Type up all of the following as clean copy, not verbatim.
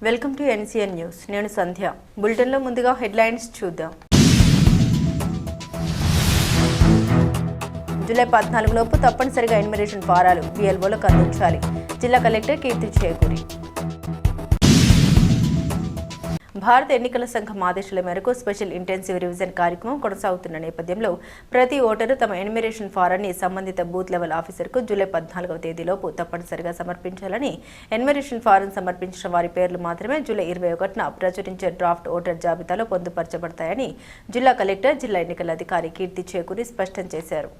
Welcome to NCN news. నేను సంధ్య. బులెటిన్లో ముందుగా హెడ్లైన్స్ చూద్దాం. జూలై 14 లోపు తప్పనిసరిగా ఎన్యుమరేషన్ ఫారాలు BLOలకు అందించాలి. జిల్లా కలెక్టర్ కీర్తి చేకూరి. భారత ఎన్నికల సంఘం ఆదేశాల మేరకు స్పెషల్ ఇంటెన్సివ్ రివిజన్ కార్యక్రమం కొనసాగుతున్న నేపథ్యంలో ప్రతి ఓటరు తమ ఎన్యుమరేషన్ ఫారాన్ని సంబంధిత బూత్ లెవెల్ ఆఫీసర్కు జూలై 14వ తేదీలోపు తప్పనిసరిగా సమర్పించాలని, ఎన్యుమరేషన్ ఫారం సమర్పించిన వారి పేర్లు మాత్రమే జూలై 21న ప్రచురించే డ్రాఫ్ట్ ఓటర్ జాబితాలో పొందుపరచబడతాయని జిల్లా కలెక్టర్, జిల్లా ఎన్నికల అధికారి కీర్తి చేకూరి స్పష్టం చేశారు.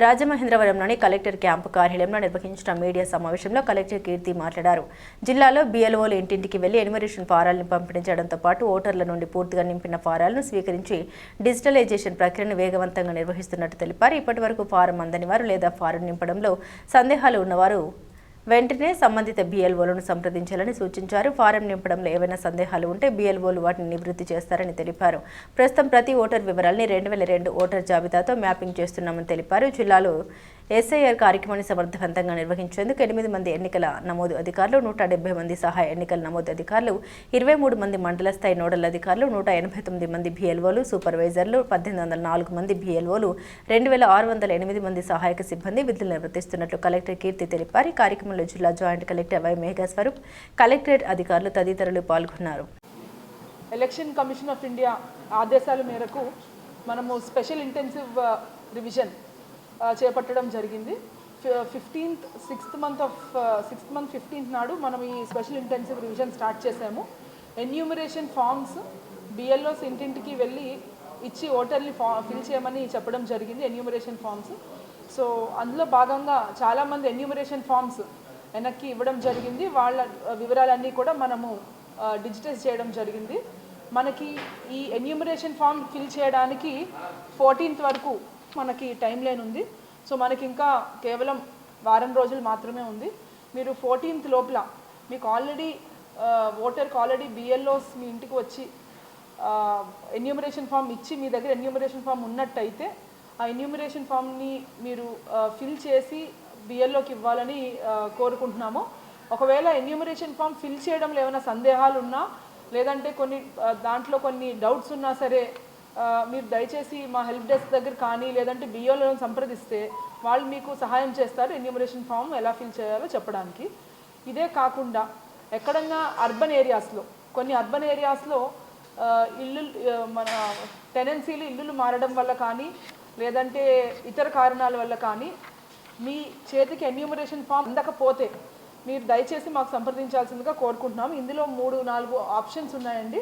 రాజమహేంద్రవరంలోని కలెక్టర్ క్యాంపు కార్యాలయంలో నిర్వహించిన మీడియా సమావేశంలో కలెక్టర్ కీర్తి మాట్లాడారు. జిల్లాలో BLOలు ఇంటింటికి వెళ్లి ఎన్యుమరేషన్ ఫారాలను పంపిణీ చేయడంతో పాటు ఓటర్ల నుండి పూర్తిగా నింపిన ఫారాలను స్వీకరించి డిజిటలైజేషన్ ప్రక్రియను వేగవంతంగా నిర్వహిస్తున్నట్టు తెలిపారు. ఇప్పటి వరకు ఫారం అందని వారు లేదా ఫారం నింపడంలో సందేహాలు ఉన్నవారు వెంటనే సంబంధిత BLOలను సంప్రదించాలని సూచించారు. ఫారం నింపడంలో ఏవైనా సందేహాలు ఉంటే BLOలు వాటిని నివృత్తి చేస్తారని తెలిపారు. ప్రస్తుతం ప్రతి ఓటర్ వివరాల్ని 2002 ఓటర్ జాబితాతో మ్యాపింగ్ చేస్తున్నామని తెలిపారు. జిల్లాలో SIR కార్యక్రమాన్ని సమర్థవంతంగా నిర్వహించేందుకు 8 మంది ఎన్నికల నమోదు అధికారులు, 170 మంది సహాయ ఎన్నికల నమోదు అధికారులు, 23 మంది మండల స్థాయి నోడల్ అధికారులు, 189 మంది BLOలు, సూపర్వైజర్లు, 1804 మంది BLOలు, 2608 మంది సహాయక సిబ్బంది విధులు నిర్వర్తిస్తున్నట్లు కలెక్టర్ కీర్తి తెలిపారు. ఈ కార్యక్రమంలో జిల్లా joint collector Y Meghaswaroop, collectorate అధికారులు తదితరులు పాల్గొన్నారు. ఎలక్షన్ కమిషన్ ఆఫ్ ఇండియా ఆదేశాల మేరకు మనము స్పెషల్ ఇంటెన్సివ్ రివిజన్ చేపట్టడం జరిగింది. 6th మంత్ 15th నాడు మనం ఈ స్పెషల్ ఇంటెన్సివ్ రివిజన్ స్టార్ట్ చేసాము. ఎన్యూమరేషన్ ఫామ్స్ BLOస్ ఇంటింటికి వెళ్ళి ఇచ్చి ఓటర్ని ఫిల్ చేయమని చెప్పడం జరిగింది. Enumeration forms. సో అందులో భాగంగా చాలామంది ఎన్యూమరేషన్ ఫామ్స్ వెనక్కి ఇవ్వడం జరిగింది. వాళ్ళ వివరాలన్నీ కూడా మనము డిజిటైజ్ చేయడం జరిగింది. మనకి ఈ ఎన్యూమరేషన్ ఫామ్ ఫిల్ చేయడానికి 14th వరకు మనకి టైం లైన్ ఉంది. సో మనకి ఇంకా కేవలం వారం రోజులు మాత్రమే ఉంది. మీరు 14th లోపల మీకు ఓటర్కి ఆల్రెడీ BLOస్ మీ ఇంటికి వచ్చి ఎన్యూమరేషన్ ఫామ్ ఇచ్చి మీ దగ్గర ఎన్యూమరేషన్ ఫామ్ ఉన్నట్టయితే ఆ ఎన్యూమరేషన్ ఫామ్ని మీరు ఫిల్ చేసి BLOకి ఇవ్వాలని కోరుకుంటున్నాము. ఒకవేళ ఎన్యూమరేషన్ ఫామ్ ఫిల్ చేయడంలో ఏమైనా సందేహాలు ఉన్నా లేదంటే దాంట్లో కొన్ని డౌట్స్ ఉన్నా సరే మీరు దయచేసి మా హెల్ప్ డెస్క్ దగ్గర కానీ లేదంటే BLOలను సంప్రదిస్తే వాళ్ళు మీకు సహాయం చేస్తారు ఎన్యూమరేషన్ ఫామ్ ఎలా ఫిల్ చేయాలో చెప్పడానికి. ఇదే కాకుండా ఎక్కడన్నా కొన్ని అర్బన్ ఏరియాస్లో మన టెనెన్సీలు ఇల్లులు మారడం వల్ల కానీ లేదంటే ఇతర కారణాల వల్ల కానీ మీ చేతికి ఎన్యూమరేషన్ ఫామ్ అందకపోతే మీరు దయచేసి మాకు సంప్రదించాల్సిందిగా కోరుకుంటున్నాము. ఇందులో 3-4 ఆప్షన్స్ ఉన్నాయండి.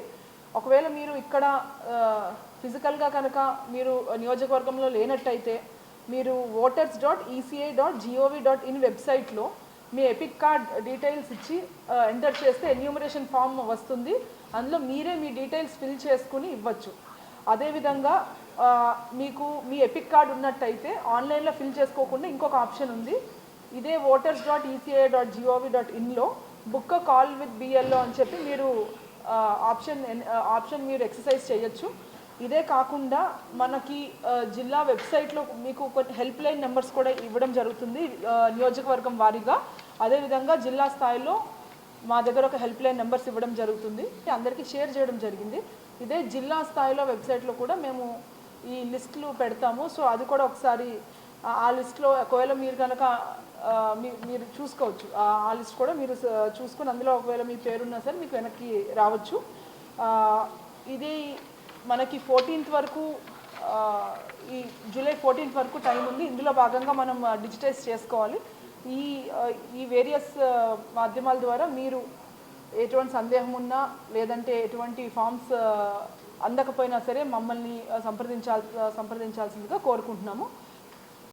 ఒకవేళ మీరు ఇక్కడ ఫిజికల్గా కనుక మీరు నియోజకవర్గంలో లేనట్టయితే మీరు voters.eci.gov.in వెబ్సైట్లో మీ ఎపిక్ కార్డ్ డీటెయిల్స్ ఇచ్చి ఎంటర్ చేస్తే ఎన్యూమరేషన్ ఫామ్ వస్తుంది. అందులో మీరే మీ డీటెయిల్స్ ఫిల్ చేసుకుని ఇవ్వచ్చు. అదేవిధంగా మీకు మీ ఎపిక్ కార్డ్ ఉన్నట్టయితే ఆన్లైన్లో ఫిల్ చేసుకోకుండా ఇంకొక ఆప్షన్ ఉంది. ఇదే voters.eci.gov.inలో book a call with BLO అని చెప్పి మీరు ఆప్షన్ మీరు ఎక్సర్సైజ్ చేయొచ్చు. ఇదే కాకుండా మనకి జిల్లా వెబ్సైట్లో మీకు కొన్ని హెల్ప్ లైన్ నెంబర్స్ కూడా ఇవ్వడం జరుగుతుంది నియోజకవర్గం వారీగా. అదేవిధంగా జిల్లా స్థాయిలో మా దగ్గర ఒక హెల్ప్ లైన్ నెంబర్స్ ఇవ్వడం జరుగుతుంది, అందరికీ షేర్ చేయడం జరిగింది. ఇదే జిల్లా స్థాయిలో వెబ్సైట్లో కూడా మేము ఈ లిస్టులు పెడతాము. సో అది కూడా ఒకసారి ఆ లిస్ట్లో ఒకవేళ మీరు కనుక మీరు చూసుకోవచ్చు. ఆ లిస్ట్ కూడా మీరు చూసుకొని అందులో ఒకవేళ మీ పేరున్నా సరే మీకు వెనక్కి రావచ్చు. ఇది మనకి 14th వరకు ఈ జూలై 14th వరకు టైం ఉంది. ఇందులో భాగంగా మనం డిజిటైజ్ చేసుకోవాలి. ఈ వేరియస్ మాధ్యమాల ద్వారా మీరు ఎటువంటి సందేహం ఉన్నా లేదంటే ఎటువంటి ఫామ్స్ అందకపోయినా సరే మమ్మల్ని సంప్రదించాల్సిందిగా కోరుకుంటున్నాము.